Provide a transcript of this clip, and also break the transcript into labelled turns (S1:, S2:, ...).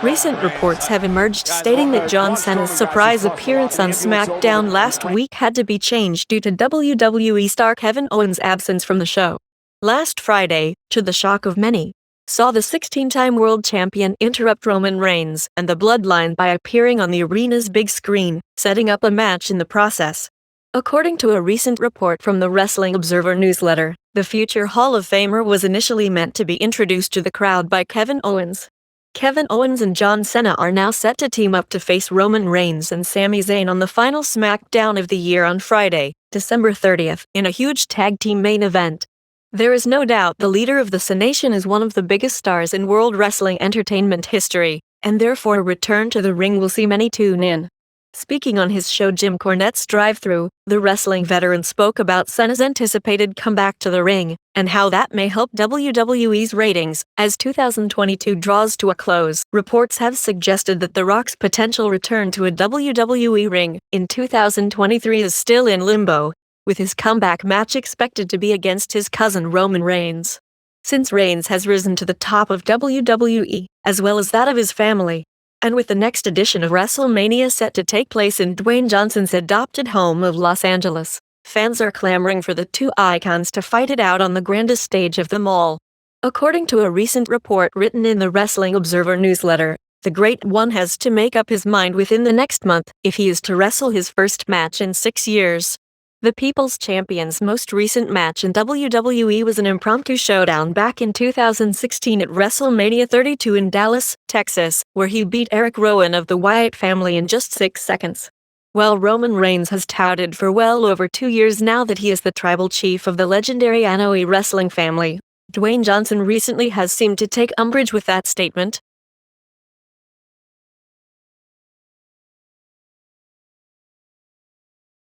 S1: Recent reports have emerged stating that John Cena's surprise appearance on SmackDown last week had to be changed due to WWE star Kevin Owens' absence from the show. Last Friday, to the shock of many, saw the 16-time world champion interrupt Roman Reigns and the Bloodline by appearing on the arena's big screen, setting up a match in the process. According to a recent report from the Wrestling Observer newsletter, the future Hall of Famer was initially meant to be introduced to the crowd by Kevin Owens. Kevin Owens and John Cena are now set to team up to face Roman Reigns and Sami Zayn on the final SmackDown of the year on Friday, December 30th, in a huge tag team main event. There is no doubt the leader of the Cenation is one of the biggest stars in World Wrestling Entertainment history, and therefore a return to the ring will see many tune in. Speaking on his show Jim Cornette's Drive-Thru, the wrestling veteran spoke about Cena's anticipated comeback to the ring, and how that may help WWE's ratings as 2022 draws to a close. Reports have suggested that The Rock's potential return to a WWE ring in 2023 is still in limbo, with his comeback match expected to be against his cousin Roman Reigns. Since Reigns has risen to the top of WWE, as well as that of his family, and with the next edition of WrestleMania set to take place in Dwayne Johnson's adopted home of Los Angeles, fans are clamoring for the two icons to fight it out on the grandest stage of them all. According to a recent report written in the Wrestling Observer newsletter, the Great One has to make up his mind within the next month if he is to wrestle his first match in 6 years. The People's Champion's most recent match in WWE was an impromptu showdown back in 2016 at WrestleMania 32 in Dallas, Texas, where he beat Eric Rowan of the Wyatt family in just 6 seconds. While Roman Reigns has touted for well over 2 years now that he is the tribal chief of the legendary Anoa'i wrestling family, Dwayne Johnson recently has seemed to take umbrage with that statement.